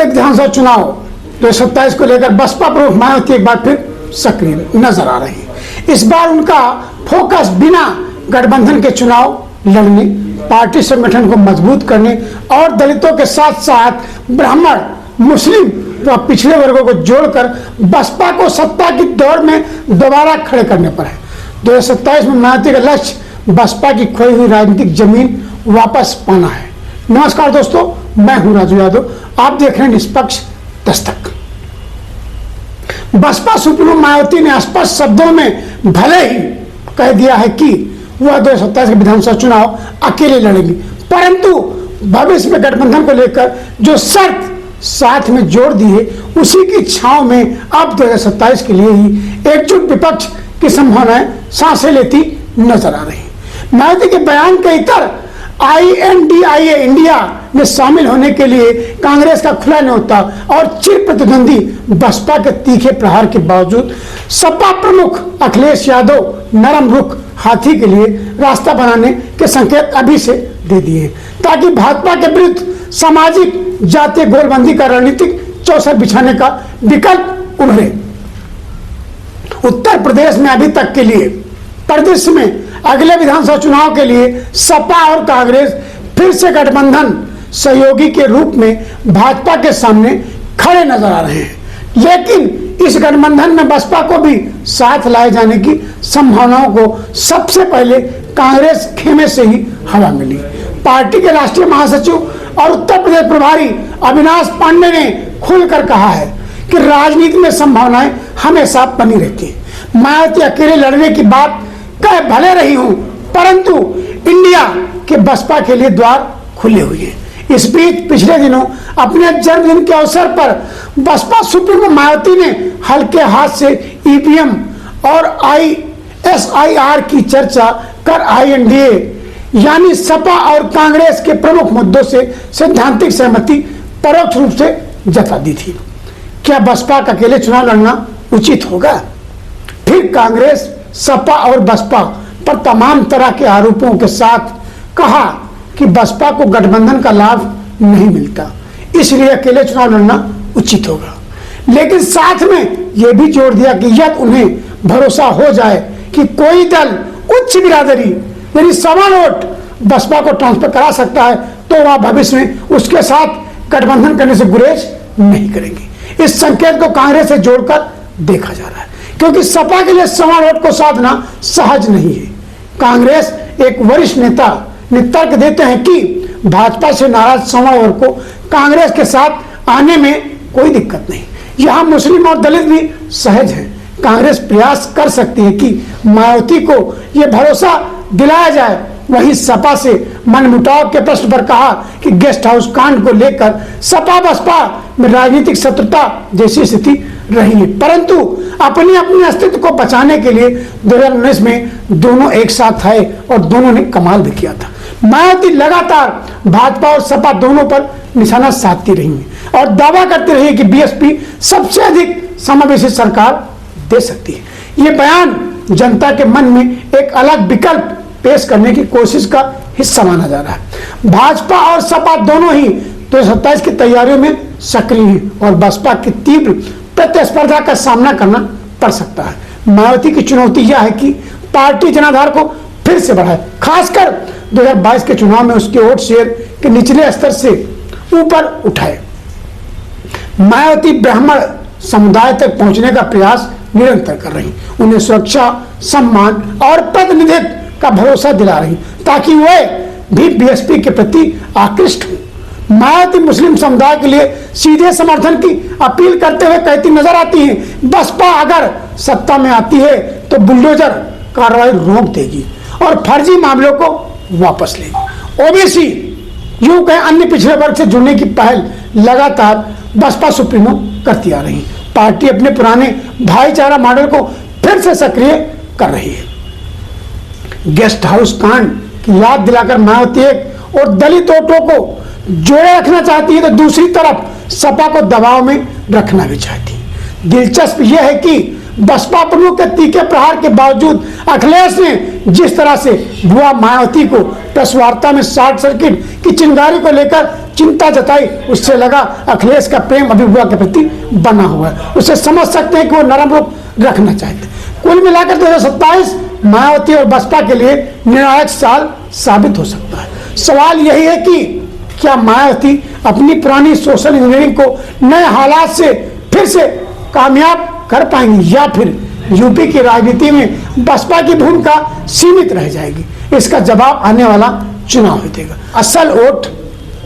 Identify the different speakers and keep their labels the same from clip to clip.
Speaker 1: प्रदेश विधानसभा चुनाव 2027 को लेकर बसपा प्रमुख मायावती एक बार फिर सक्रिय नजर आ रही है। इस बार उनका फोकस बिना गठबंधन के चुनाव लड़ने, पार्टी संगठन को मजबूत करने और दलितों के साथ साथ ब्राह्मण, मुस्लिम व पिछड़े वर्गों को जोड़कर बसपा को सत्ता की दौड़ में दोबारा खड़े करने पर है। 2027 में मायावती का लक्ष्य बसपा की खोई हुई राजनीतिक जमीन वापस पाना है। नमस्कार दोस्तों, मैं हूं राजू यादव, आप देख रहे हैं निष्पक्ष दस्तक। बसपा सुप्रीमो मायावती ने स्पष्ट शब्दों में भले ही कह दिया है कि वह 2027 के विधानसभा चुनाव अकेले लड़ेंगी, परंतु भविष्य में गठबंधन को लेकर जो शर्त साथ में जोड़ दी है, उसी की छांव में अब 2027 के लिए ही एकजुट विपक्ष की संभावनाएं सांसें लेती नजर आ रही। मायावती के बयान के इतर INDIA इंडिया में शामिल होने के लिए कांग्रेस का खुला न्योता और चिर प्रतिद्वंदी बसपा के तीखे प्रहार के बावजूद सपा प्रमुख अखिलेश यादव नरम रुख हाथी के लिए रास्ता बनाने के संकेत अभी से दे दिए, ताकि भाजपा के विरुद्ध सामाजिक जातीय गोलबंदी का रणनीतिक चौसर बिछाने का विकल्प उभरे। उत्तर प्रदेश में अभी तक के लिए परिदृश्य में अगले विधानसभा चुनाव के लिए सपा और कांग्रेस फिर से गठबंधन सहयोगी के रूप में भाजपा के सामने खड़े नजर आ रहे हैं, लेकिन इस गठबंधन में बसपा को भी साथ लाए जाने की संभावनाओं को सबसे पहले कांग्रेस खेमे से ही हवा मिली। पार्टी के राष्ट्रीय महासचिव और उत्तर प्रदेश प्रभारी अविनाश पांडे ने खुलकर कहा है कि राजनीति में संभावनाएं हमेशा बनी रहती है। मायावती अकेले लड़ने की बात कह भले रही हूं, परंतु इंडिया के बसपा के लिए द्वार खुले हुए हैं। इस बीच पिछले दिनों अपने जन्मदिन के अवसर पर बसपा सुप्रीमो मायावती ने हल्के हाथ से EVM और ISIR की चर्चा कर INDA यानी सपा और कांग्रेस के प्रमुख मुद्दों से सैद्धांतिक सहमति परोक्ष रूप से जता दी थी। क्या बसपा का अकेले चुनाव लड़ना उचित होगा? फिर कांग्रेस, सपा और बसपा पर तमाम तरह के आरोपों के साथ कहा कि बसपा को गठबंधन का लाभ नहीं मिलता, इसलिए अकेले चुनाव लड़ना उचित होगा। लेकिन साथ में यह भी जोड़ दिया कि यदि उन्हें भरोसा हो जाए कि कोई दल उच्च बिरादरी यानी सवा वोट बसपा को ट्रांसफर करा सकता है, तो वह भविष्य में उसके साथ गठबंधन करने से गुरेज नहीं करेंगे। इस संकेत को कांग्रेस से जोड़कर देखा जा रहा है, क्योंकि सपा के लिए सवा वोट को साधना सहज नहीं है। कांग्रेस एक वरिष्ठ नेता ने तर्क देते हैं कि भाजपा से नाराज सवा वोट को कांग्रेस के साथ आने में कोई दिक्कत नहीं। यहां मुस्लिम और दलित भी सहज हैं। कांग्रेस प्रयास कर सकती है कि मायावती को यह भरोसा दिलाया जाए। वहीं सपा से मनमुटाव के प्रश्न पर कहा कि गेस्ट हाउस कांड को लेकर सपा बसपा में राजनीतिक शत्रुता जैसी स्थिति रही है, परंतु अपने अस्तित्व को बचाने के लिए 2019 में दोनों एक साथ आए और दोनों ने कमाल भी किया था। मायावती लगातार भाजपा और सपा दोनों पर निशाना साधती रही है और दावा करती रही कि BSP सबसे अधिक समावेशी सरकार दे सकती है। ये बयान जनता के मन में एक अलग विकल्प पेश करने की कोशिश का हिस्सा माना जा रहा है। भाजपा और सपा दोनों ही 2027 की तैयारियों में सक्रिय हैं और बसपा की तीव्र प्रतिस्पर्धा का सामना करना पड़ सकता है। मायावती की चुनौती यह है कि पार्टी जनाधार को फिर से बढ़ाए, खासकर 2022 के चुनाव में उसके वोट शेयर के निचले स्तर से ऊपर उठाए। मायावती ब्राह्मण समुदाय तक पहुंचने का प्रयास निरंतर कर रही, उन्हें सुरक्षा, सम्मान और प्रतिनिधित्व का भरोसा दिला रही, ताकि वे भी BSP के प्रति आकृष्ट हो। मायावती मुस्लिम समुदाय के लिए सीधे समर्थन की अपील करते हुए कहती नजर आती हैं, बसपा अगर सत्ता में आती है तो बुलडोजर कार्रवाई रोक देगी और फर्जी मामलों को वापस लेगी। OBC यूं कहें अन्य पिछड़े वर्ग से जुड़ने की पहल लगातार बसपा सुप्रीमो करती आ रही। पार्टी अपने पुराने भाईचारा मॉडल को फिर से सक्रिय कर रही है। गेस्ट हाउस कांड की याद दिलाकर मायावती एक और दलित वोटों को जोड़े रखना चाहती है, तो दूसरी तरफ सपा को दबाव में रखना भी चाहती है। दिलचस्प यह है कि बसपा प्रमुख के तीखे प्रहार के बावजूद अखिलेश ने जिस तरह से बुआ मायावती को प्रेस वार्ता में शॉर्ट सर्किट की चिंगारी को लेकर चिंता जताई, उससे लगा अखिलेश का प्रेम अभी बुआ के प्रति बना हुआ है। उसे समझ सकते हैं कि वो नरम रूप रखना चाहते। कुल मिलाकर 2027 मायावती और बसपा के लिए निर्णायक साल साबित हो सकता है। सवाल यही है कि क्या मायावती अपनी पुरानी सोशल इंजीनियरिंग को नए हालात से फिर से कामयाब कर पाएंगी या फिर यूपी की राजनीति में बसपा की भूमिका सीमित रह जाएगी? इसका जवाब आने वाला चुनाव ही देगा। असल वोट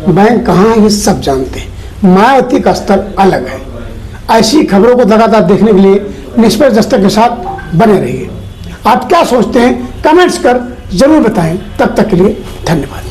Speaker 1: बैंक कहाँ है ये सब जानते हैं, मायावती का स्तर अलग है। ऐसी खबरों को लगातार देखने के लिए निष्पक्ष दस्तक के साथ बने रहिए। आप क्या सोचते हैं कमेंट्स कर जरूर बताएं। तब तक के लिए धन्यवाद।